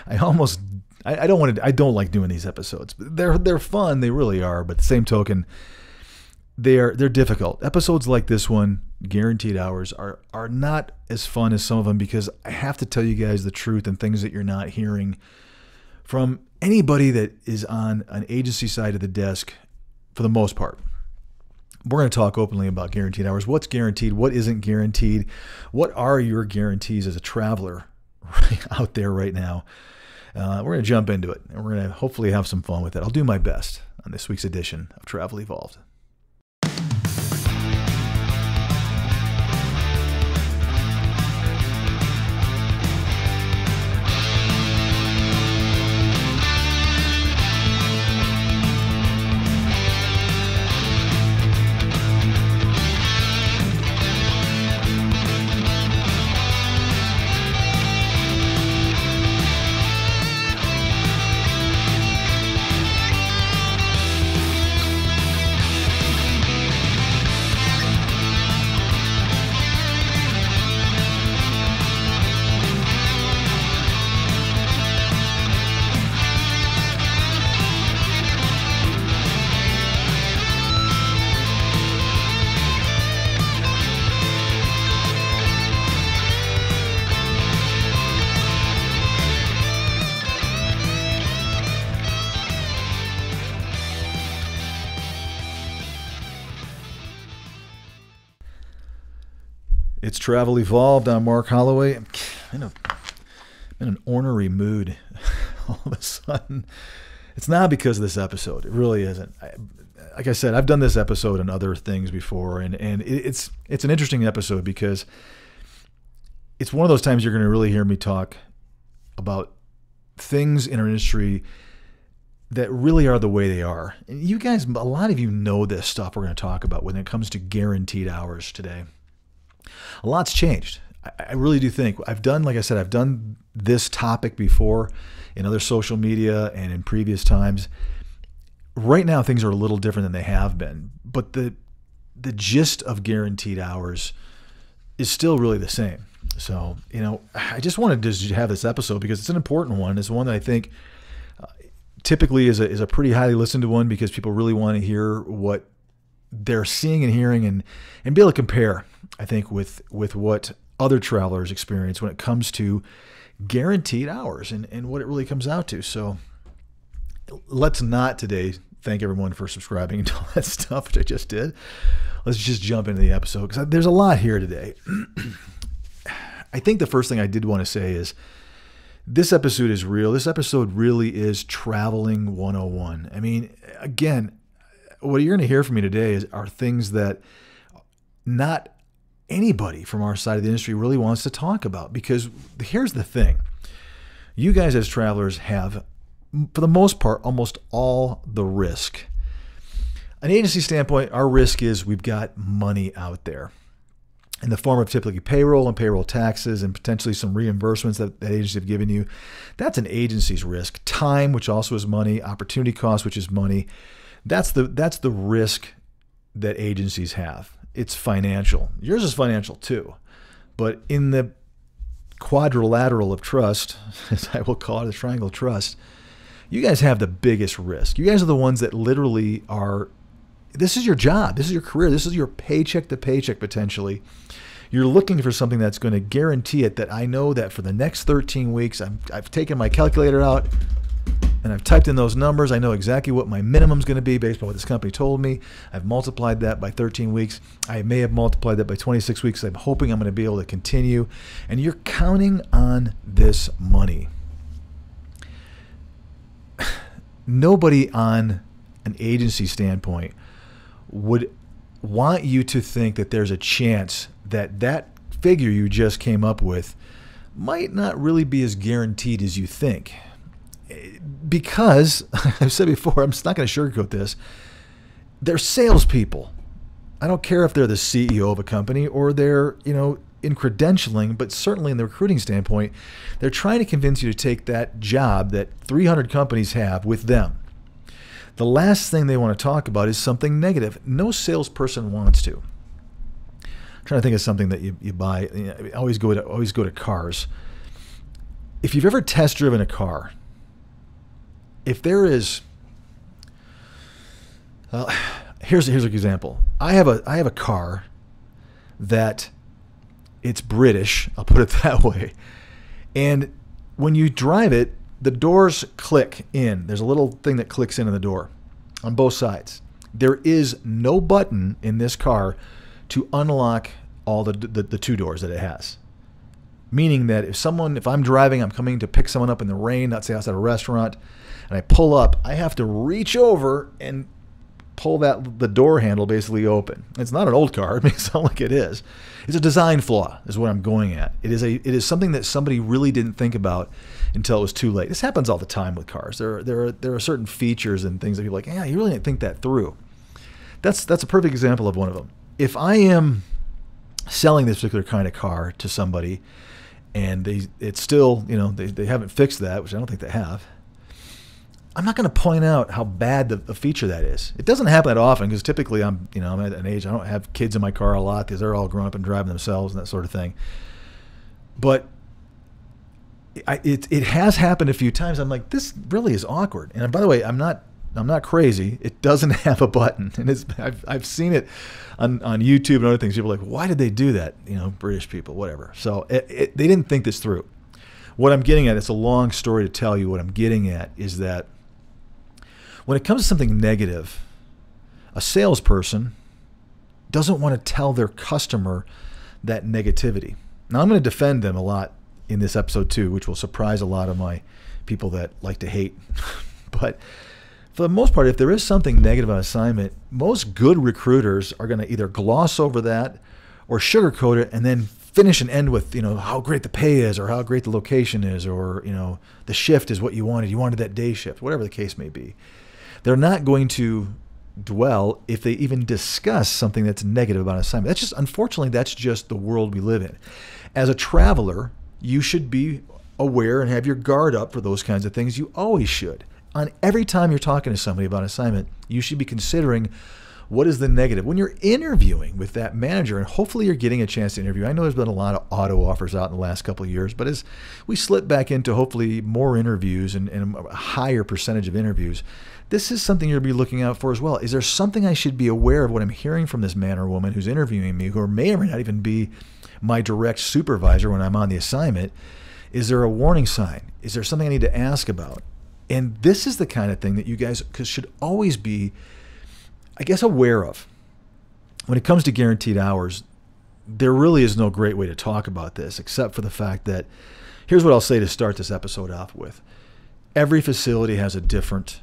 I almost I don't want to. I don't like doing these episodes. They're fun. They really are. But the same token, they're difficult. Episodes like this one, guaranteed hours, are not as fun as some of them because I have to tell you guys the truth and things that you're not hearing from anybody that is on an agency side of the desk for the most part. We're going to talk openly about guaranteed hours. What's guaranteed? What isn't guaranteed? What are your guarantees as a traveler out there right now? We're going to jump into it, and we're going to hopefully have some fun with it. I'll do my best on this week's edition of Travel Evolved. It's Travel Evolved. I'm Mark Holloway. I'm in an ornery mood all of a sudden. It's not because of this episode. It really isn't. Like I said, I've done this episode and other things before, and it's an interesting episode because it's one of those times you're going to really hear me talk about things in our industry that really are the way they are. And you guys, a lot of you know this stuff we're going to talk about when it comes to guaranteed hours today. A lot's changed. I really do think I've done this topic before in other social media and in previous times. Right now, things are a little different than they have been, but the gist of guaranteed hours is still really the same. So, I just wanted to have this episode because it's an important one. It's one that I think typically is a pretty highly listened to one because people really want to hear what they're seeing and hearing and be able to compare, I think, with what other travelers experience when it comes to guaranteed hours and what it really comes out to. So let's not today thank everyone for subscribing and all that stuff, which I just did. Let's just jump into the episode because there's a lot here today. I think the first thing I did want to say is this episode is real. This episode really is traveling 101. I mean, again, what you're going to hear from me today are things that not anybody from our side of the industry really wants to talk about, because here's the thing. You guys as travelers have, for the most part, almost all the risk. An agency standpoint, our risk is we've got money out there in the form of typically payroll and payroll taxes and potentially some reimbursements that agencies have given you. That's an agency's risk. Time, which also is money. Opportunity cost, which is money. That's the risk that agencies have. It's financial. Yours is financial too. But in the quadrilateral of trust, as I will call it, the triangle of trust, you guys have the biggest risk. You guys are the ones that literally are, this is your job. This is your career. This is your paycheck to paycheck potentially. You're looking for something that's going to guarantee it, that I know that for the next 13 weeks, I've taken my calculator out, and I've typed in those numbers. I know exactly what my minimum is going to be based on what this company told me. I've multiplied that by 13 weeks. I may have multiplied that by 26 weeks. I'm hoping I'm going to be able to continue. And you're counting on this money. Nobody on an agency standpoint would want you to think that there's a chance that that figure you just came up with might not really be as guaranteed as you think. Because, I've said before, I'm just not going to sugarcoat this, they're salespeople. I don't care if they're the CEO of a company or they're, in credentialing, but certainly in the recruiting standpoint, they're trying to convince you to take that job that 300 companies have with them. The last thing they want to talk about is something negative. No salesperson wants to. I'm trying to think of something that you buy. I always go to cars. if you've ever test driven a car, if there is, here's an example. I have a car that it's British, I'll put it that way. And when you drive it, the doors click in. There's a little thing that clicks in the door on both sides. There is no button in this car to unlock all the two doors that it has. Meaning that if I'm driving, I'm coming to pick someone up in the rain, let's say outside a restaurant, and I pull up, I have to reach over and pull the door handle basically open. It's not an old car. It makes it sound like it is. It's a design flaw is what I'm going at. It is something that somebody really didn't think about until it was too late. This happens all the time with cars. There are certain features and things that people are like, yeah, you really didn't think that through. That's a perfect example of one of them. If I am selling this particular kind of car to somebody and it's still, they haven't fixed that, which I don't think they have, I'm not going to point out how bad the feature that is. It doesn't happen that often because typically I'm at an age, I don't have kids in my car a lot because they're all grown up and driving themselves and that sort of thing. But it has happened a few times. I'm like, this really is awkward. And by the way, I'm not crazy. It doesn't have a button, and I've seen it on YouTube and other things. People are like, why did they do that? British people, whatever. So they didn't think this through. What I'm getting at, it's a long story to tell you. What I'm getting at is that when it comes to something negative, a salesperson doesn't want to tell their customer that negativity. Now, I'm going to defend them a lot in this episode too, which will surprise a lot of my people that like to hate. But for the most part, if there is something negative on assignment, most good recruiters are going to either gloss over that or sugarcoat it and then finish and end with, how great the pay is or how great the location is or, the shift is what you wanted. You wanted that day shift, whatever the case may be. They're not going to dwell if they even discuss something that's negative about assignment. Unfortunately, that's just the world we live in. As a traveler, you should be aware and have your guard up for those kinds of things. You always should. On every time you're talking to somebody about assignment, you should be considering what is the negative. When you're interviewing with that manager, and hopefully you're getting a chance to interview. I know there's been a lot of auto offers out in the last couple of years, but as we slip back into hopefully more interviews and a higher percentage of interviews, this is something you'll be looking out for as well. Is there something I should be aware of what I'm hearing from this man or woman who's interviewing me, who may or may not even be my direct supervisor when I'm on the assignment? Is there a warning sign? Is there something I need to ask about? And this is the kind of thing that you guys should always be, I guess, aware of. When it comes to guaranteed hours, there really is no great way to talk about this except for the fact that, here's what I'll say to start this episode off with. Every facility has a different,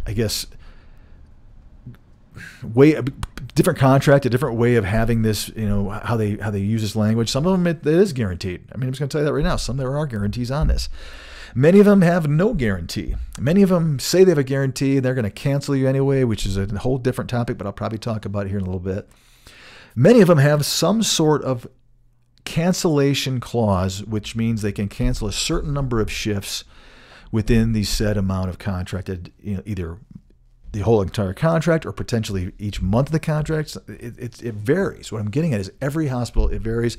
I guess, different contract, a different way of having this, how they use this language. Some of them, it is guaranteed. I mean, I'm just going to tell you that right now. There are guarantees on this. Many of them have no guarantee. Many of them say they have a guarantee and they're going to cancel you anyway, which is a whole different topic, but I'll probably talk about it here in a little bit. Many of them have some sort of cancellation clause, which means they can cancel a certain number of shifts within the set amount of contracted, either the whole entire contract or potentially each month of the contract. It varies. What I'm getting at is every hospital, it varies.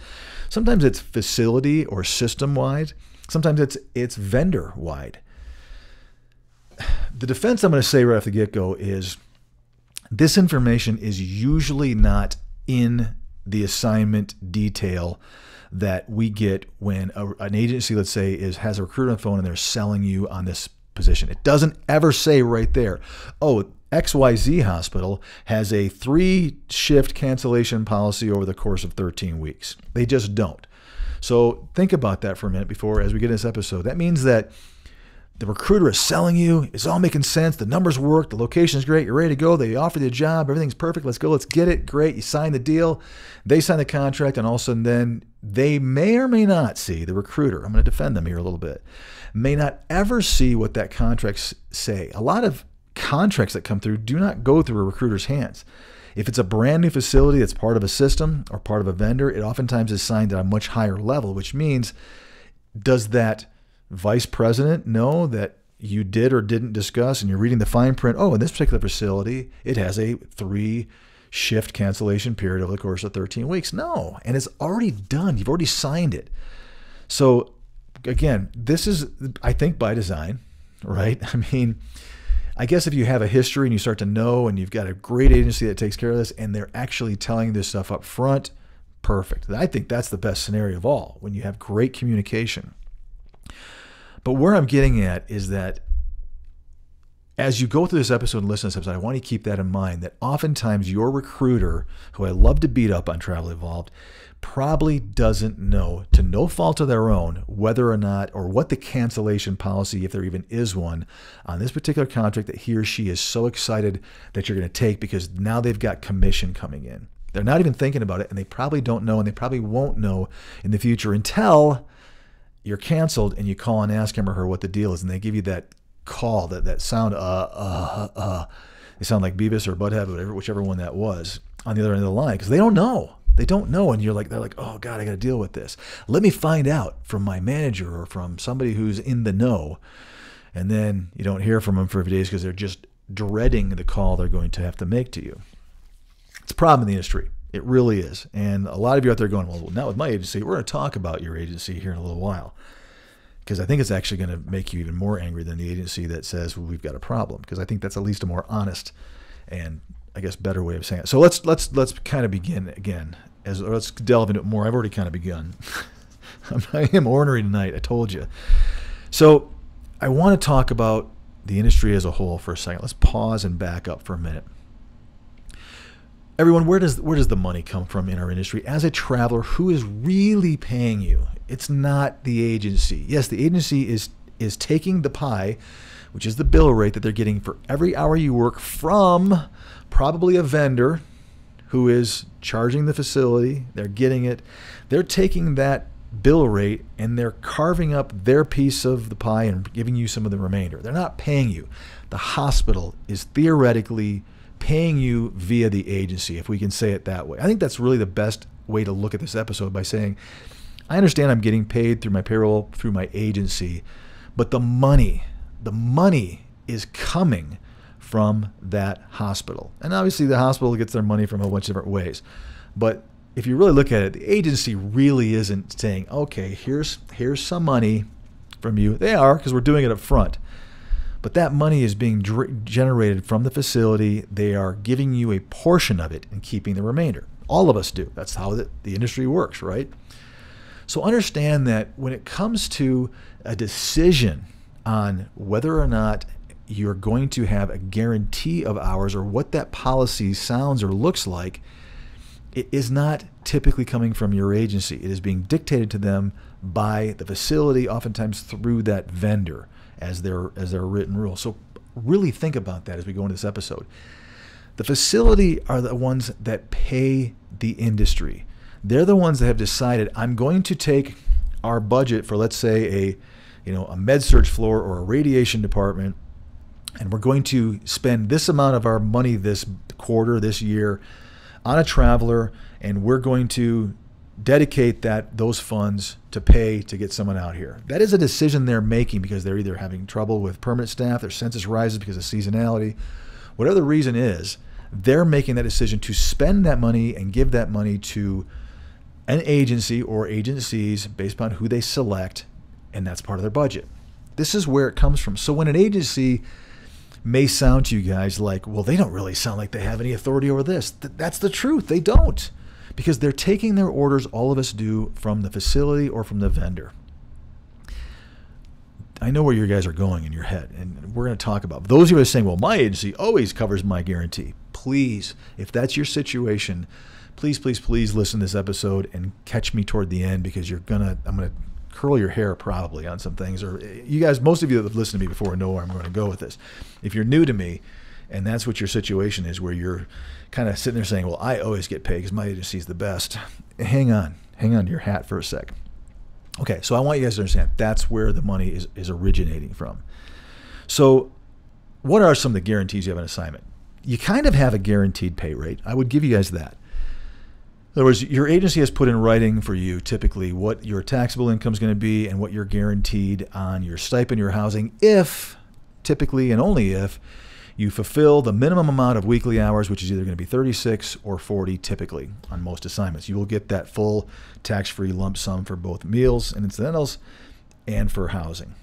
Sometimes it's facility or system-wide. Sometimes it's vendor-wide. The defense I'm going to say right off the get-go is this information is usually not in the assignment detail that we get when an agency, let's say, has a recruiter on the phone and they're selling you on this position. It doesn't ever say right there, oh, XYZ hospital has a 3-shift cancellation policy over the course of 13 weeks. They just don't. So think about that for a minute as we get in this episode. That means that the recruiter is selling you. It's all making sense. The numbers work. The location is great. You're ready to go. They offer you a job. Everything's perfect. Let's go. Let's get it. Great. You sign the deal. They sign the contract. And all of a sudden then they may or may not see, the recruiter, I'm going to defend them here a little bit, may not ever see what that contracts say. A lot of contracts that come through do not go through a recruiter's hands. If it's a brand new facility that's part of a system or part of a vendor, it oftentimes is signed at a much higher level, which means, does that vice president know that you did or didn't discuss, and you're reading the fine print, oh, in this particular facility, it has a 3-shift cancellation period over the course of 13 weeks? No, and it's already done. You've already signed it. So again, this is, I think, by design, right? I mean, I guess if you have a history and you start to know and you've got a great agency that takes care of this and they're actually telling this stuff up front, perfect. I think that's the best scenario of all, when you have great communication. But where I'm getting at is that as you go through this episode and listen to this episode, I want you to keep that in mind, that oftentimes your recruiter, who I love to beat up on Travel Evolved, probably doesn't know, to no fault of their own, whether or not, or what the cancellation policy, if there even is one, on this particular contract that he or she is so excited that you're going to take, because now they've got commission coming in. They're not even thinking about it, and they probably don't know, and they probably won't know in the future until you're canceled and you call and ask him or her what the deal is, and they give you that call, that sound, they sound like Beavis or Butthead, whatever, whichever one that was, on the other end of the line, because they don't know. They don't know, and they're like, oh God, I got to deal with this. Let me find out from my manager or from somebody who's in the know, and then you don't hear from them for a few days because they're just dreading the call they're going to have to make to you. It's a problem in the industry. It really is. And a lot of you out there going, well, not with my agency. We're going to talk about your agency here in a little while, because I think it's actually going to make you even more angry than the agency that says, well, we've got a problem, because I think that's at least a more honest and, I guess, better way of saying it. So let's kind of begin again. Let's delve into it more. I've already kind of begun. I am ornery tonight, I told you. So I want to talk about the industry as a whole for a second. Let's pause and back up for a minute. Everyone, where does the money come from in our industry? As a traveler, who is really paying you? It's not the agency. Yes, the agency is taking the pie, which is the bill rate that they're getting for every hour you work from probably a vendor who is charging the facility. They're getting it. They're taking that bill rate and they're carving up their piece of the pie and giving you some of the remainder. They're not paying you. The hospital is theoretically paying you via the agency, if we can say it that way. I think that's really the best way to look at this episode, by saying, I understand I'm getting paid through my payroll, through my agency, but the money is coming from that hospital. And obviously the hospital gets their money from a bunch of different ways. But if you really look at it, the agency really isn't saying, okay, here's some money from you. They are, because we're doing it up front. But that money is being generated from the facility. They are giving you a portion of it and keeping the remainder. All of us do. That's how the industry works, right? So understand that when it comes to a decision on whether or not you're going to have a guarantee of hours, or what that policy sounds or looks like, it is not typically coming from your agency. It is being dictated to them by the facility, oftentimes through that vendor, as their written rule. So really think about that as we go into this episode. The facility are the ones that pay the industry. They're the ones that have decided, I'm going to take our budget for, let's say, a med-surg floor or a radiation department, and we're going to spend this amount of our money this quarter, this year, on a traveler, and we're going to dedicate those funds to pay to get someone out here. That is a decision they're making because they're either having trouble with permanent staff, their census rises because of seasonality, whatever the reason is, they're making that decision to spend that money and give that money to an agency or agencies based upon who they select, and that's part of their budget. This is where it comes from. So when an agency may sound to you guys like, well, they don't really sound like they have any authority over this. That's the truth. They don't, because they're taking their orders, all of us do, from the facility or from the vendor. I know where you guys are going in your head, and we're going to talk about those of you who are saying, well, my agency always covers my guarantee. Please, if that's your situation, please listen to this episode and catch me toward the end, because I'm going to curl your hair probably on some things. Or you guys, most of you that have listened to me before know where I'm going to go with this. If you're new to me and that's what your situation is, where you're kind of sitting there saying, well, I always get paid because my agency is the best, hang on to your hat for a sec. Okay, so I want you guys to understand that's where the money is originating from. So what are some of the guarantees you have an assignment? You kind of have a guaranteed pay rate. I would give you guys that. In other words, your agency has put in writing for you typically what your taxable income is going to be and what you're guaranteed on your stipend, your housing, if, typically and only if, You fulfill the minimum amount of weekly hours, which is either going to be 36 or 40 typically on most assignments. You will get that full tax-free lump sum for both meals and incidentals and for housing,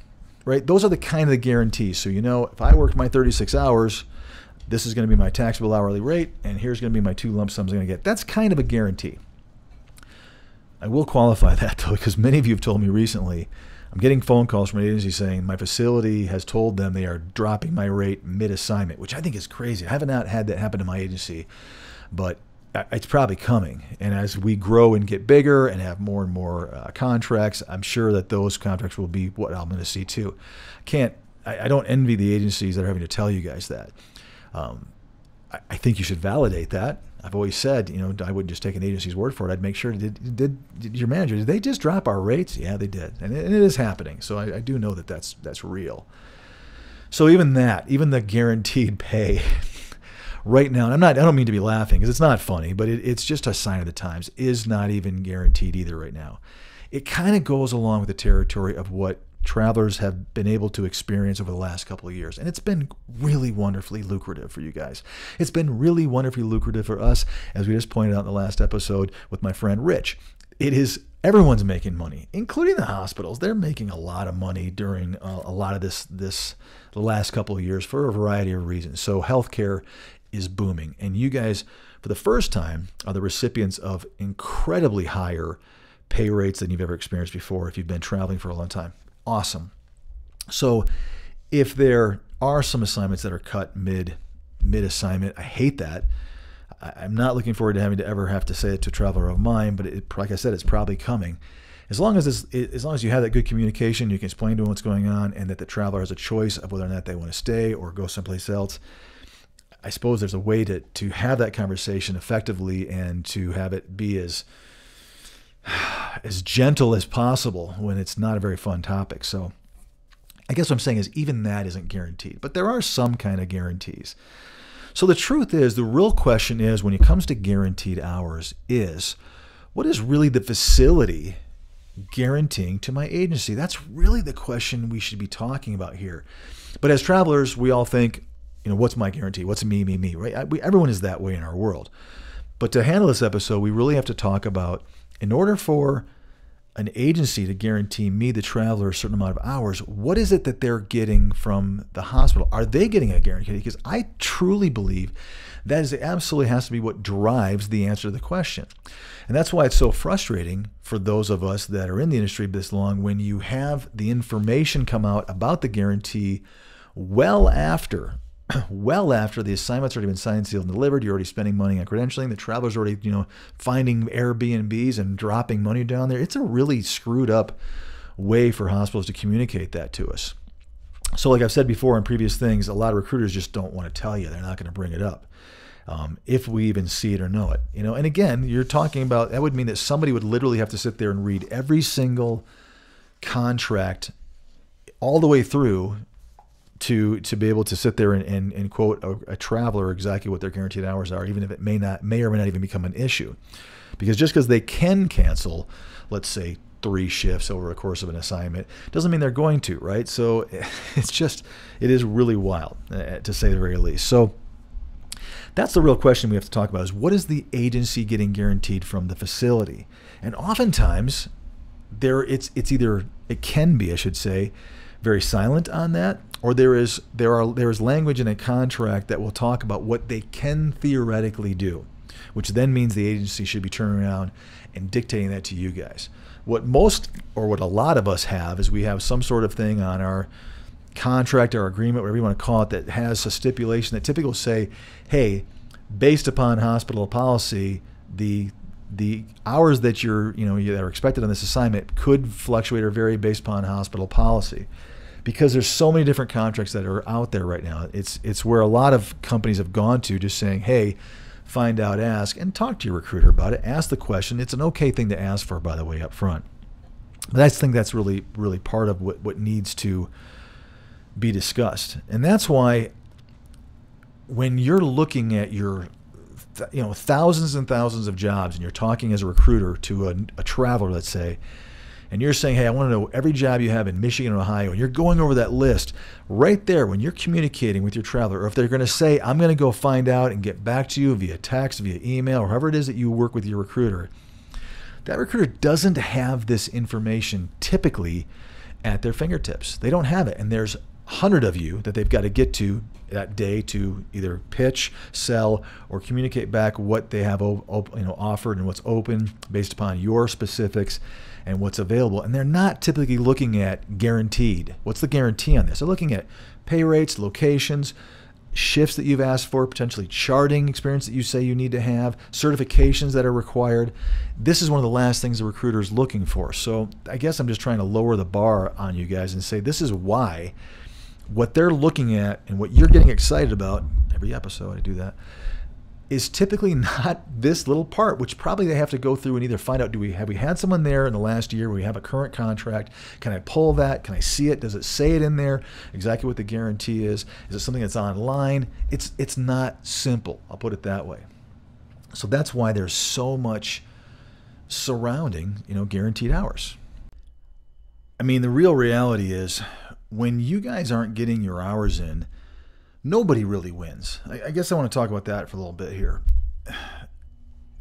right? Those are the kind of the guarantees. So, if I worked my 36 hours, this is going to be my taxable hourly rate, and here's going to be my 2 lump sums I'm going to get. That's kind of a guarantee. I will qualify that, though, because many of you have told me recently, I'm getting phone calls from an agency saying my facility has told them they are dropping my rate mid-assignment, which I think is crazy. I have not had that happen to my agency, but it's probably coming. And as we grow and get bigger and have more and more contracts, I'm sure that those contracts will be what I'm going to see too. I don't envy the agencies that are having to tell you guys that. I think you should validate that. I've always said, I wouldn't just take an agency's word for it. I'd make sure, did your manager, did they just drop our rates? Yeah, they did. And it is happening. So I do know that that's real. So even the guaranteed pay right now, and I don't mean to be laughing because it's not funny, but it's just a sign of the times, is not even guaranteed either right now. It kind of goes along with the territory of what travelers have been able to experience over the last couple of years. And it's been really wonderfully lucrative for you guys. It's been really wonderfully lucrative for us, as we just pointed out in the last episode with my friend Rich. Everyone's making money, including the hospitals. They're making a lot of money during a lot of the last couple of years for a variety of reasons. So healthcare is booming. And you guys, for the first time, are the recipients of incredibly higher pay rates than you've ever experienced before if you've been traveling for a long time. Awesome. So if there are some assignments that are cut mid-assignment, I hate that. I'm not looking forward to having to ever have to say it to a traveler of mine, but like I said, it's probably coming. As long as you have that good communication, you can explain to them what's going on, and that the traveler has a choice of whether or not they want to stay or go someplace else. I suppose there's a way to have that conversation effectively and to have it be as gentle as possible when it's not a very fun topic. So I guess what I'm saying is even that isn't guaranteed, but there are some kind of guarantees. So the truth is, the real question is, when it comes to guaranteed hours, is what is really the facility guaranteeing to my agency? That's really the question we should be talking about here. But as travelers, we all think, what's my guarantee? What's me, right? Everyone is that way in our world. But to handle this episode, we really have to talk about, in order for an agency to guarantee me, the traveler, a certain amount of hours, what is it that they're getting from the hospital? Are they getting a guarantee? Because I truly believe that absolutely has to be what drives the answer to the question. And that's why it's so frustrating for those of us that are in the industry this long when you have the information come out about the guarantee well after the assignment's already been signed, sealed, and delivered. You're already spending money on credentialing. The traveler's already, finding Airbnbs and dropping money down there. It's a really screwed up way for hospitals to communicate that to us. So like I've said before in previous things, a lot of recruiters just don't want to tell you. They're not going to bring it up if we even see it or know it. And again, you're talking about, that would mean that somebody would literally have to sit there and read every single contract all the way through to be able to sit there and quote a traveler exactly what their guaranteed hours are, even if it may or may not even become an issue. Because just because they can cancel, let's say, 3 shifts over a course of an assignment, doesn't mean they're going to, right? So it is really wild, to say the very least. So that's the real question we have to talk about, is what is the agency getting guaranteed from the facility? And oftentimes it can be, I should say, very silent on that, or there is language in a contract that will talk about what they can theoretically do, which then means the agency should be turning around and dictating that to you guys. What a lot of us have is we have some sort of thing on our contract or agreement, whatever you want to call it, that has a stipulation that typically will say, hey, based upon hospital policy, the hours that that are expected on this assignment could fluctuate or vary based upon hospital policy. Because there's so many different contracts that are out there right now. It's where a lot of companies have gone to, just saying, hey, find out, ask, and talk to your recruiter about it. Ask the question. It's an okay thing to ask for, by the way, up front. But I think that's really, really part of what needs to be discussed. And that's why when you're looking at your thousands and thousands of jobs and you're talking as a recruiter to a traveler, let's say, and you're saying, hey, I want to know every job you have in Michigan and Ohio, and you're going over that list right there when you're communicating with your traveler, or if they're going to say, I'm going to go find out and get back to you via text, via email, or however it is that you work with your recruiter, that recruiter doesn't have this information typically at their fingertips. They don't have it. And there's 100 of you that they've got to get to that day to either pitch, sell, or communicate back what they have offered and what's open based upon your specifics and what's available. And they're not typically looking at guaranteed. What's the guarantee on this? They're looking at pay rates, locations, shifts that you've asked for, potentially charting experience that you say you need to have, certifications that are required. This is one of the last things the recruiter is looking for. So I guess I'm just trying to lower the bar on you guys and say this is why what they're looking at and what you're getting excited about, every episode I do that, is typically not this little part, which probably they have to go through and either find out, have we had someone there in the last year? We have a current contract. Can I pull that? Can I see it? Does it say it in there? Exactly what the guarantee is? Is it something that's online? It's not simple. I'll put it that way. So that's why there's so much surrounding, guaranteed hours. I mean, the real reality is when you guys aren't getting your hours in, nobody really wins. I guess I want to talk about that for a little bit here.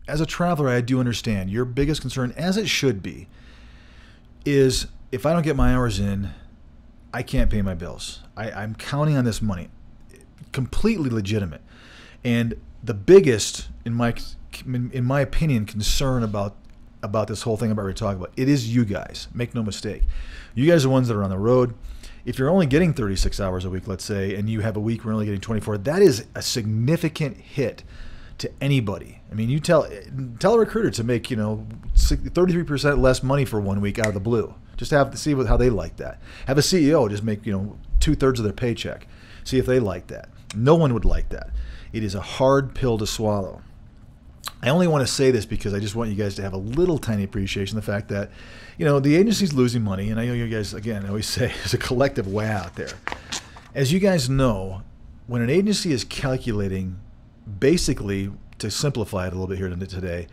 As a traveler, I do understand your biggest concern, as it should be, is if I don't get my hours in, I can't pay my bills. I'm counting on this money. Completely legitimate. And the biggest, in my opinion, concern about this whole thing about what we're talking about, it is you guys. Make no mistake. You guys are the ones that are on the road. If you're only getting 36 hours a week, let's say, and you have a week where you're only getting 24, that is a significant hit to anybody. I mean, you tell a recruiter to make 33% less money for 1 week out of the blue. Just have to see how they like that. Have a CEO just make 2/3 of their paycheck. See if they like that. No one would like that. It is a hard pill to swallow. I only want to say this because I just want you guys to have a little tiny appreciation of the fact that, the agency's losing money. And I know you guys, again, I always say there's a collective way out there. As you guys know, when an agency is calculating, basically, to simplify it a little bit here today,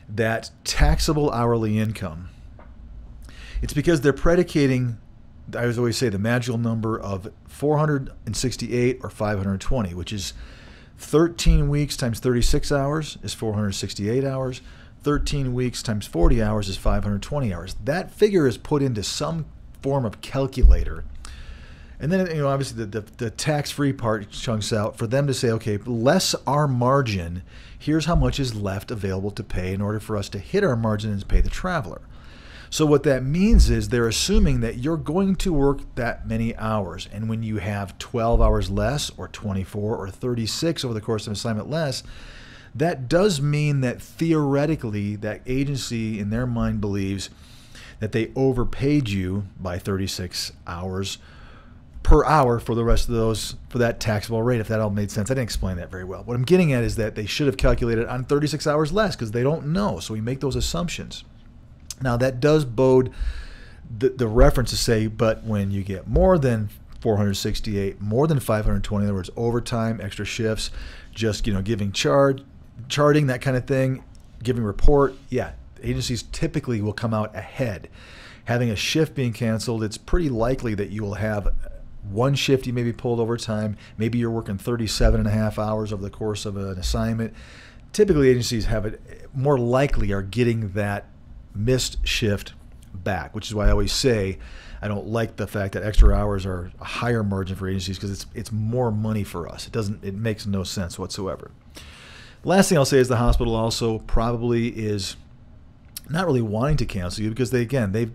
that taxable hourly income, it's because they're predicating, I always say, the magical number of 468 or 520, which is 13 weeks times 36 hours is 468 hours. 13 weeks times 40 hours is 520 hours. That figure is put into some form of calculator. And then, obviously the tax-free part chunks out for them to say, okay, less our margin, here's how much is left available to pay in order for us to hit our margin and pay the traveler. So what that means is they're assuming that you're going to work that many hours. And when you have 12 hours less or 24 or 36 over the course of an assignment less, that does mean that theoretically that agency in their mind believes that they overpaid you by 36 hours per hour for the rest of those, for that taxable rate, if that all made sense. I didn't explain that very well. What I'm getting at is that they should have calculated on 36 hours less because they don't know. So we make those assumptions. Now, that does bode the reference to say, but when you get more than 468, more than 520, in other words, overtime, extra shifts, just giving charting, that kind of thing, giving report, yeah, agencies typically will come out ahead. Having a shift being canceled, it's pretty likely that you will have one shift you may be pulled overtime. Maybe you're working 37.5 hours over the course of an assignment. Typically, agencies have it more likely are getting that missed shift back, which is why I always say I don't like the fact that extra hours are a higher margin for agencies because it's more money for us. It makes no sense whatsoever. Last thing I'll say is the hospital also probably is not really wanting to cancel you because they've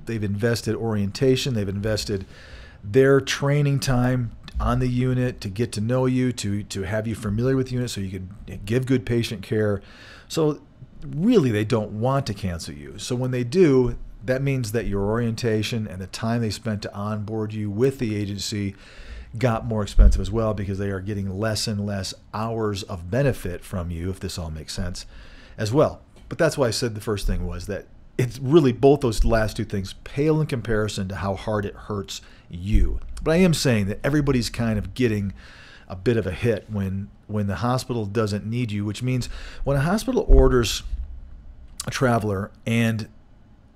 invested orientation, they've invested their training time on the unit to get to know you, to have you familiar with the unit so you could give good patient care. So really they don't want to cancel you. So when they do, that means that your orientation and the time they spent to onboard you with the agency got more expensive as well because they are getting less and less hours of benefit from you, if this all makes sense, as well. But that's why I said the first thing was that it's really both those last two things pale in comparison to how hard it hurts you. But I am saying that everybody's kind of getting a bit of a hit when the hospital doesn't need you, which means when a hospital orders a traveler and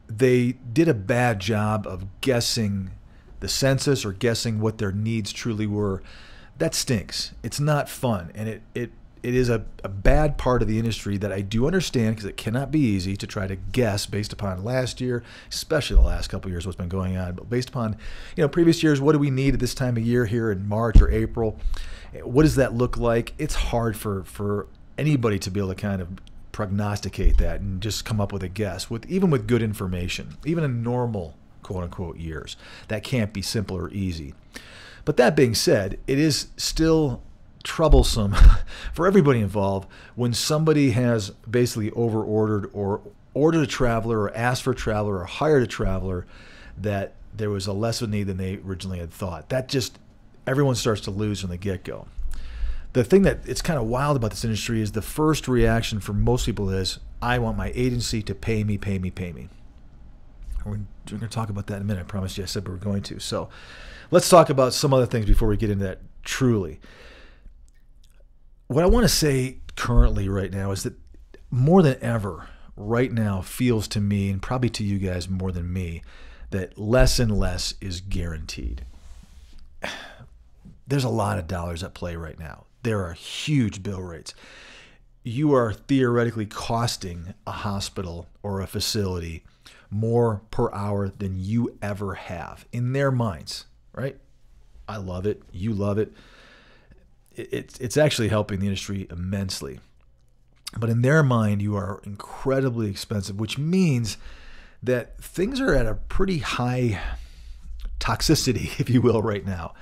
they did a bad job of guessing the census or guessing what their needs truly were. That stinks. It's not fun. And it is a bad part of the industry that I do understand, because it cannot be easy to try to guess based upon last year, especially the last couple of years, what's been going on. But based upon, previous years, what do we need at this time of year here in March or April? What does that look like? It's hard for anybody to be able to kind of prognosticate that and just come up with a guess, even with good information, even in normal quote unquote years. That can't be simple or easy. But that being said, it is still troublesome for everybody involved when somebody has basically over-ordered or ordered a traveler or asked for a traveler or hired a traveler that there was a less of a need than they originally had thought. That just, everyone starts to lose from the get-go. The thing that it's kind of wild about this industry is the first reaction for most people is, I want my agency to pay me, pay me, pay me. We're going to talk about that in a minute. I promised you I said we were going to. So let's talk about some other things before we get into that truly. What I want to say currently right now is that more than ever right now feels to me, and probably to you guys more than me, that less and less is guaranteed. There's a lot of dollars at play right now. There are huge bill rates. You are theoretically costing a hospital or a facility more per hour than you ever have in their minds, right? I love it. You love it. It's actually helping the industry immensely. But in their mind, you are incredibly expensive, which means that things are at a pretty high toxicity, if you will, right now.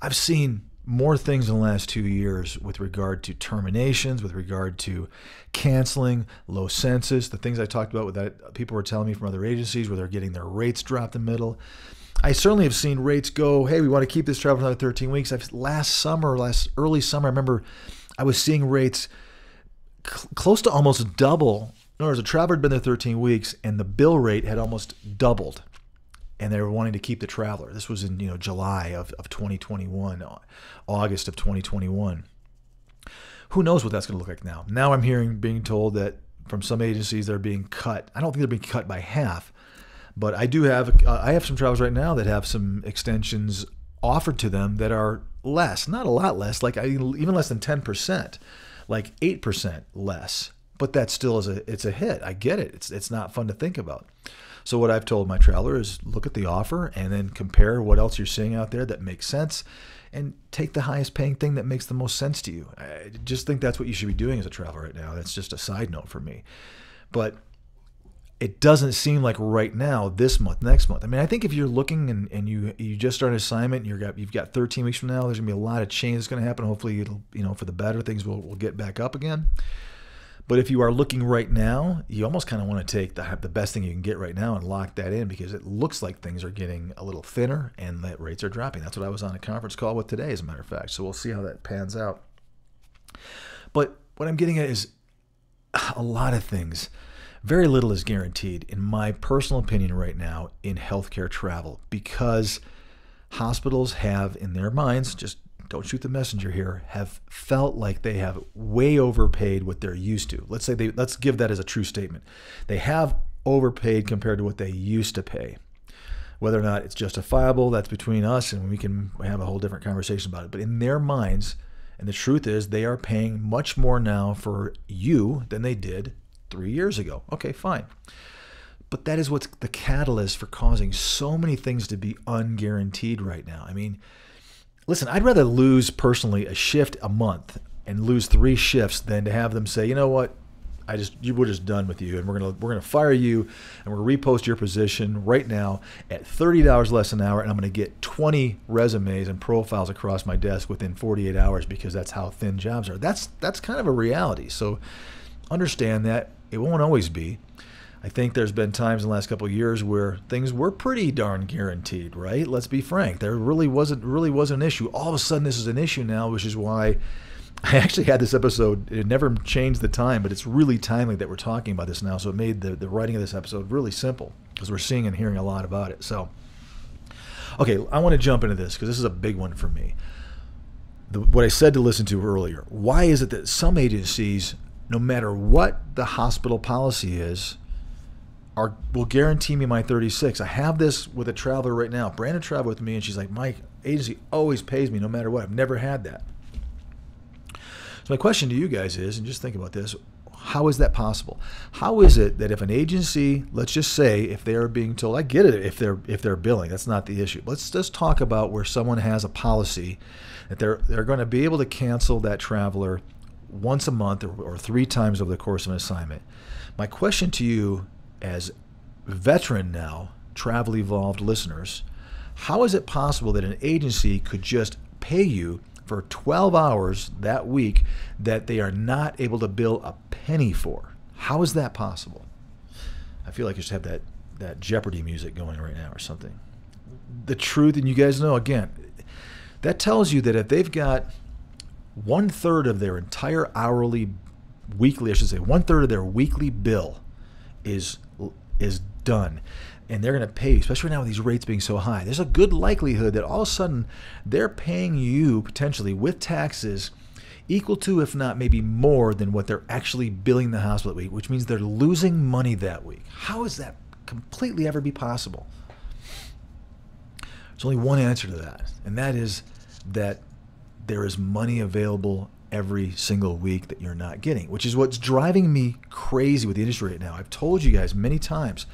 I've seen more things in the last 2 years with regard to terminations, with regard to canceling, low census, the things I talked about with that people were telling me from other agencies where they're getting their rates dropped in the middle. I certainly have seen rates go, hey, we want to keep this travel for another 13 weeks. Early summer, I remember I was seeing rates close to almost double. In other words, a traveler had been there 13 weeks and the bill rate had almost doubled. And they were wanting to keep the traveler. This was in July of 2021, August of 2021. Who knows what that's going to look like now? Now I'm being told that from some agencies they're being cut. I don't think they're being cut by half, but I have some travelers right now that have some extensions offered to them that are less, not a lot less, like even less than 10%, like 8% less. But that still it's a hit. I get it. It's not fun to think about. So what I've told my traveler is look at the offer and then compare what else you're seeing out there that makes sense and take the highest paying thing that makes the most sense to you. I just think that's what you should be doing as a traveler right now. That's just a side note for me. But it doesn't seem like right now, this month, next month. I mean, I think if you're looking and you just start an assignment and you've got 13 weeks from now, there's going to be a lot of change that's going to happen. Hopefully it'll, for the better, things will get back up again. But if you are looking right now, you almost kind of want to take the best thing you can get right now and lock that in, because it looks like things are getting a little thinner and that rates are dropping. That's what I was on a conference call with today, as a matter of fact. So we'll see how that pans out. But what I'm getting at is a lot of things. Very little is guaranteed, in my personal opinion right now, in healthcare travel, because hospitals have in their minds, just don't shoot the messenger here, have felt like they have way overpaid what they're used to. Let's give that as a true statement. They have overpaid compared to what they used to pay. Whether or not it's justifiable, that's between us, and we can have a whole different conversation about it. But in their minds, and the truth is, they are paying much more now for you than they did 3 years ago. Okay, fine. But that is what's the catalyst for causing so many things to be unguaranteed right now. I mean, listen, I'd rather lose personally a shift a month and lose 3 shifts than to have them say, you know what, we're just done with you, and we're gonna fire you, and we're gonna repost your position right now at $30 less an hour, and I'm gonna get 20 resumes and profiles across my desk within 48 hours because that's how thin jobs are. That's kind of a reality. So understand that it won't always be. I think there's been times in the last couple of years where things were pretty darn guaranteed, right? Let's be frank. There really wasn't an issue. All of a sudden, this is an issue now, which is why I actually had this episode. It never changed the time, but it's really timely that we're talking about this now. So it made the writing of this episode really simple, because we're seeing and hearing a lot about it. So, okay, I want to jump into this because this is a big one for me. What I said to listen to earlier. Why is it that some agencies, no matter what the hospital policy is, will guarantee me my 36. I have this with a traveler right now. Brandon traveled with me, and she's like, my agency always pays me no matter what. I've never had that. So my question to you guys is, and just think about this, how is that possible? How is it that if an agency, let's just say, if they are being told, I get it if they're billing, that's not the issue. Let's just talk about where someone has a policy that they're going to be able to cancel that traveler once a month or 3 times over the course of an assignment. My question to you, as veteran now, travel evolved listeners, how is it possible that an agency could just pay you for 12 hours that week that they are not able to bill a penny for? How is that possible? I feel like I just have that Jeopardy music going right now or something. The truth, and you guys know, again, that tells you that if they've got 1/3 of their entire weekly, I should say, 1/3 of their weekly bill is done, and they're going to pay you, especially now with these rates being so high, there's a good likelihood that all of a sudden they're paying you potentially with taxes equal to, if not maybe more than what they're actually billing the hospital that week, which means they're losing money that week. How is that completely ever be possible? There's only one answer to that, and that is that there is money available every single week that you're not getting, which is what's driving me crazy with the industry right now. I've told you guys many times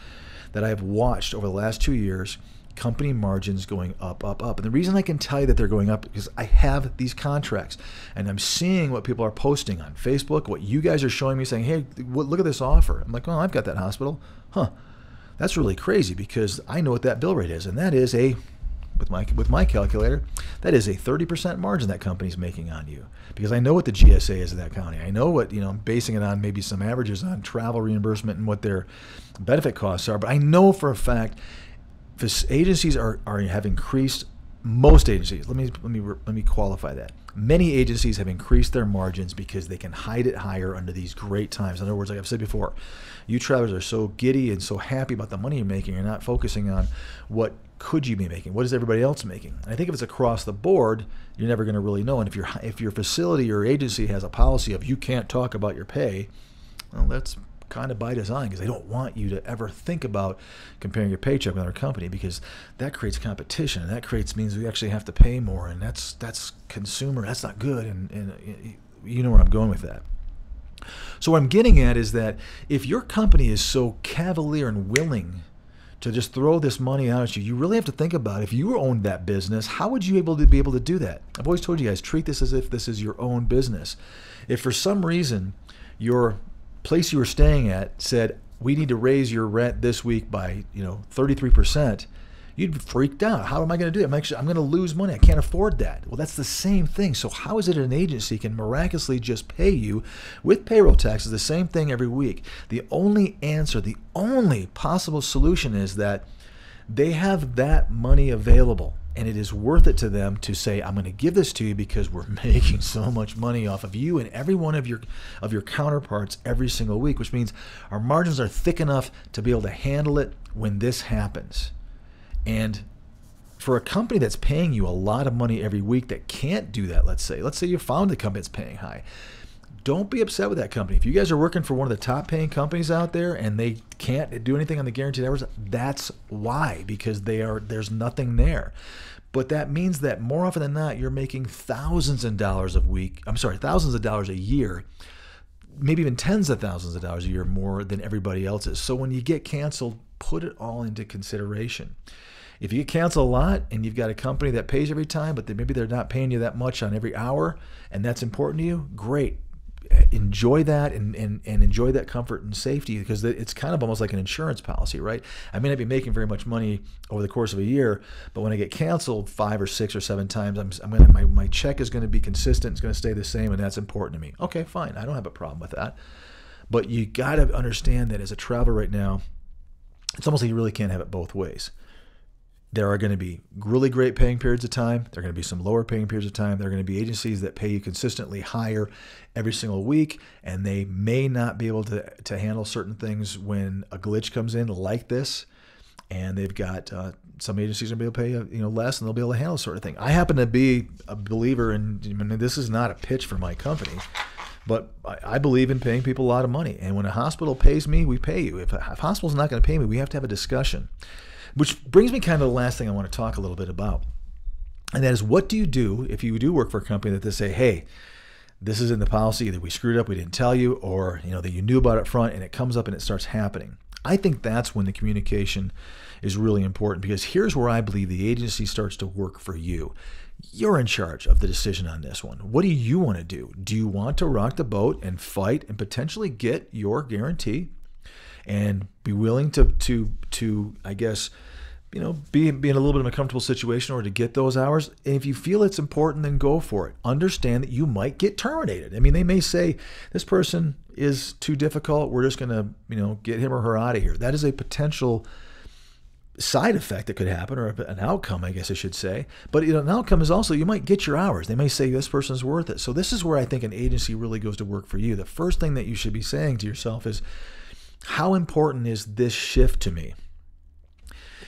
that I have watched over the last 2 years company margins going up, up, up. And the reason I can tell you that they're going up is because I have these contracts and I'm seeing what people are posting on Facebook, what you guys are showing me saying, hey, look at this offer. I'm like, oh, I've got that hospital. Huh. That's really crazy because I know what that bill rate is. And that is with my calculator, that is a 30% margin that company's making on you, because I know what the GSA is in that county. I know what, I'm basing it on maybe some averages on travel reimbursement and what their benefit costs are. But I know for a fact agencies have increased. Most agencies, let me qualify that. Many agencies have increased their margins because they can hide it higher under these great times. In other words, like I've said before, you travelers are so giddy and so happy about the money you're making, you're not focusing on what could you be making, what is everybody else making. And I think if it's across the board, you're never going to really know. And if your facility or agency has a policy of you can't talk about your pay, well, that's kind of by design, because they don't want you to ever think about comparing your paycheck with another company, because that creates competition, and that means we actually have to pay more, and that's consumer, that's not good, and you know where I'm going with that. So what I'm getting at is that if your company is so cavalier and willing to just throw this money out at you, you really have to think about, if you owned that business, how would you be able to do that? I've always told you guys, treat this as if this is your own business. If for some reason your place you were staying at said, we need to raise your rent this week by 33%, you'd be freaked out. How am I going to do it? I'm going to lose money. I can't afford that. Well, that's the same thing. So how is it an agency can miraculously just pay you with payroll taxes the same thing every week? The only answer, the only possible solution is that they have that money available, and it is worth it to them to say, I'm going to give this to you because we're making so much money off of you and every one of your counterparts every single week, which means our margins are thick enough to be able to handle it when this happens. And for a company that's paying you a lot of money every week that can't do that, let's say you found a company that's paying high, don't be upset with that company. If you guys are working for one of the top paying companies out there and they can't do anything on the guaranteed hours, that's why, because there's nothing there. But that means that more often than not, you're making thousands of dollars a year, maybe even tens of thousands of dollars a year more than everybody else is. So when you get canceled, put it all into consideration. If you get canceled a lot and you've got a company that pays every time, but maybe they're not paying you that much on every hour, and that's important to you, great. Enjoy that and enjoy that comfort and safety, because it's kind of almost like an insurance policy, right? I may not be making very much money over the course of a year, but when I get canceled 5 or 6 or 7 times, my check is going to be consistent. It's going to stay the same, and that's important to me. Okay, fine. I don't have a problem with that. But you got to understand that as a traveler right now, it's almost like you really can't have it both ways. There are going to be really great paying periods of time. There are going to be some lower paying periods of time. There are going to be agencies that pay you consistently higher every single week, and they may not be able to handle certain things when a glitch comes in like this. And they've got some agencies are going to be able to pay less, and they'll be able to handle sort of thing. I happen to be a believer in, this is not a pitch for my company, But I believe in paying people a lot of money. And when a hospital pays me, we pay you. If a hospital's not going to pay me, we have to have a discussion. Which brings me kind of to the last thing I want to talk a little bit about. And that is, what do you do if you do work for a company that they say, hey, this is in the policy, either we screwed up, we didn't tell you, or that you knew about it up front, and it comes up and it starts happening. I think that's when the communication is really important, because here's where I believe the agency starts to work for you. You're in charge of the decision on this one. What do you want to do? Do you want to rock the boat and fight and potentially get your guarantee and be willing to I guess, be in a little bit of a comfortable situation or to get those hours? And if you feel it's important, then go for it. Understand that you might get terminated. I mean, they may say, this person is too difficult, we're just going to, get him or her out of here. That is a potential side effect that could happen, or an outcome, I guess I should say. But an outcome is also, you might get your hours. They may say this person's worth it. So this is where I think an agency really goes to work for you. The first thing that you should be saying to yourself is, how important is this shift to me?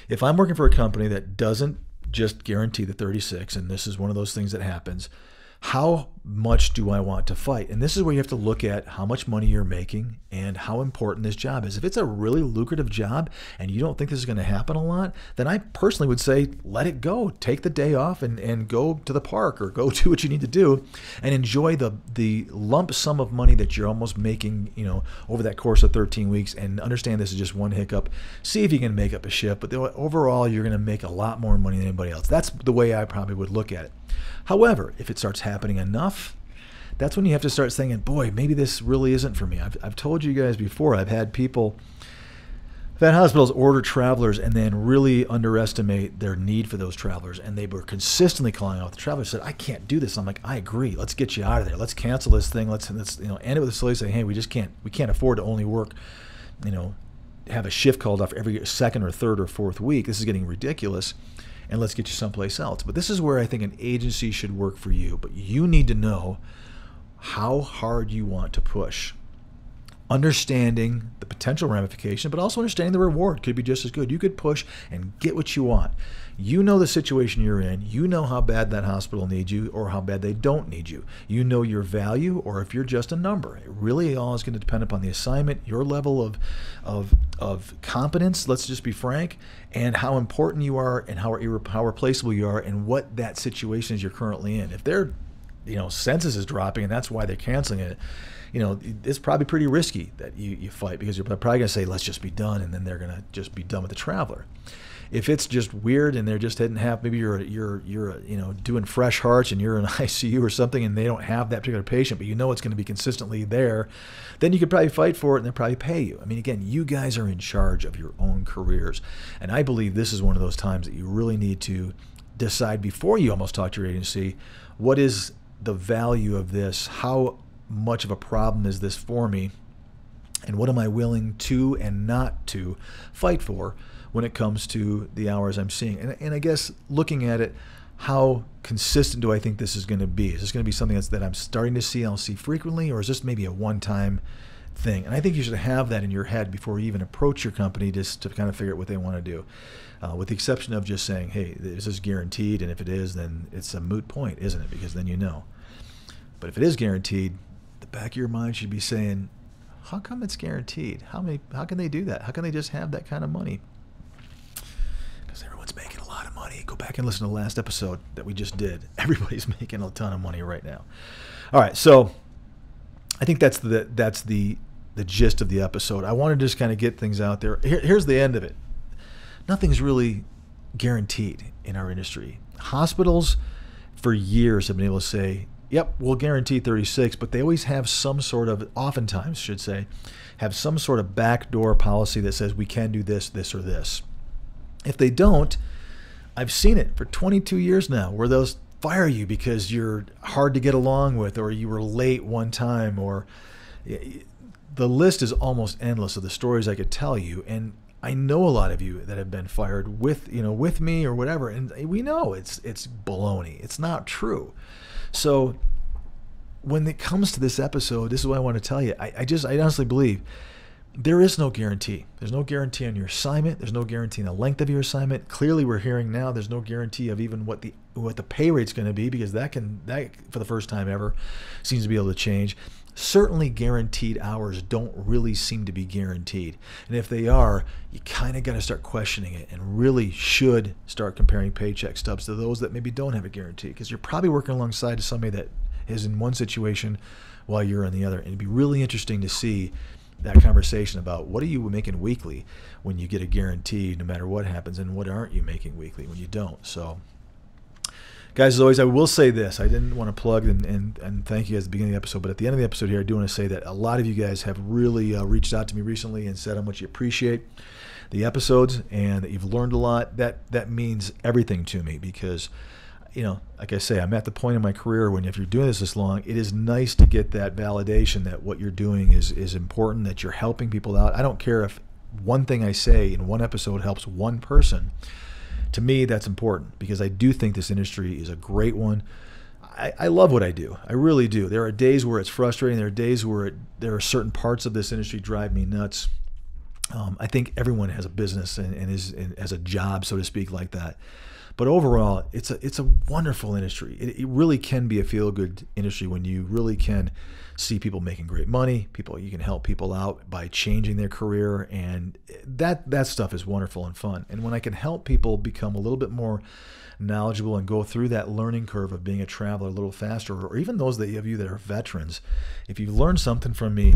If I'm working for a company that doesn't just guarantee the 36, and this is one of those things that happens, how much do I want to fight? And this is where you have to look at how much money you're making and how important this job is. If it's a really lucrative job and you don't think this is going to happen a lot, then I personally would say, let it go. Take the day off and go to the park or go do what you need to do and enjoy the lump sum of money that you're almost making, over that course of 13 weeks, and understand this is just one hiccup. See if you can make up a shift, but overall you're going to make a lot more money than anybody else. That's the way I probably would look at it. However, if it starts happening enough, that's when you have to start saying, boy, maybe this really isn't for me. I've told you guys before, I've had hospitals order travelers and then really underestimate their need for those travelers. And they were consistently calling out the travelers, said, I can't do this. I'm like, I agree. Let's get you out of there. Let's cancel this thing. Let's end it with a facility saying, hey, we can't afford to only work, have a shift called off every second or third or fourth week. This is getting ridiculous. And let's get you someplace else. But this is where I think an agency should work for you. But you need to know how hard you want to push. Understanding the potential ramification, but also understanding the reward could be just as good. You could push and get what you want. You know the situation you're in. You know how bad that hospital needs you or how bad they don't need you. You know your value, or if you're just a number. It really all is going to depend upon the assignment, your level of competence, let's just be frank, and how important you are and how replaceable you are and what that situation is you're currently in. If their census is dropping and that's why they're canceling it, it's probably pretty risky that you fight, because you're probably going to say, let's just be done, and then they're going to just be done with the traveler. If it's just weird and they're just didn't have, maybe you're doing fresh hearts and you're in ICU or something and they don't have that particular patient, but it's going to be consistently there, then you could probably fight for it and they'll probably pay you. I mean, again, you guys are in charge of your own careers. And I believe this is one of those times that you really need to decide before you almost talk to your agency, what is the value of this? How much of a problem is this for me? And what am I willing to and not to fight for when it comes to the hours I'm seeing? And I guess looking at it, how consistent do I think this is going to be? Is this going to be something that I'm starting to see, I'll see frequently, or is this maybe a one-time thing? And I think you should have that in your head before you even approach your company, just to kind of figure out what they want to do. With the exception of just saying, hey, is this guaranteed? And if it is, then it's a moot point, isn't it? Because then you know. But if it is guaranteed, the back of your mind should be saying, how come it's guaranteed? How can they do that? How can they just have that kind of money? Because everyone's making a lot of money. Go back and listen to the last episode that we just did. Everybody's making a ton of money right now. All right, so I think that's the gist of the episode. I want to just kind of get things out there. Here's the end of it. Nothing's really guaranteed in our industry. Hospitals for years have been able to say, yep, we'll guarantee 36, but they always have oftentimes should say, have some sort of backdoor policy that says we can do this, this, or this. If they don't, I've seen it for 22 years now, where they'll fire you because you're hard to get along with, or you were late one time, or the list is almost endless of the stories I could tell you. And I know a lot of you that have been fired with me or whatever, and we know it's baloney. It's not true. So when it comes to this episode, this is what I want to tell you. I honestly believe there is no guarantee. There's no guarantee on your assignment. There's no guarantee on the length of your assignment. Clearly, we're hearing now there's no guarantee of even what the pay rate's going to be, because that for the first time ever seems to be able to change. Certainly, guaranteed hours don't really seem to be guaranteed, and if they are, you kind of got to start questioning it, and really should start comparing paycheck stubs to those that maybe don't have a guarantee, because you're probably working alongside somebody that is in one situation while you're in the other, and it'd be really interesting to see that conversation about what are you making weekly when you get a guarantee no matter what happens, and what aren't you making weekly when you don't. So guys, as always, I will say this. I didn't want to plug and thank you guys at the beginning of the episode, but at the end of the episode here, I do want to say that a lot of you guys have really reached out to me recently and said how much you appreciate the episodes and that you've learned a lot. That means everything to me, because like I say, I'm at the point in my career when, if you're doing this long, it is nice to get that validation that what you're doing is important, that you're helping people out. I don't care if one thing I say in one episode helps one person. To me, that's important, because I do think this industry is a great one. I love what I do. I really do. There are days where it's frustrating. There are days where there are certain parts of this industry drive me nuts. I think everyone has a business and has a job, so to speak, like that. But overall, it's a wonderful industry. It really can be a feel-good industry when you really can see people making great money. You can help people out by changing their career, and that stuff is wonderful and fun. And when I can help people become a little bit more knowledgeable and go through that learning curve of being a traveler a little faster, or even those of you that are veterans, if you've learned something from me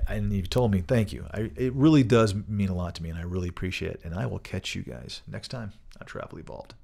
and you've told me thank you, it really does mean a lot to me, and I really appreciate it. And I will catch you guys next time on Travel Evolved.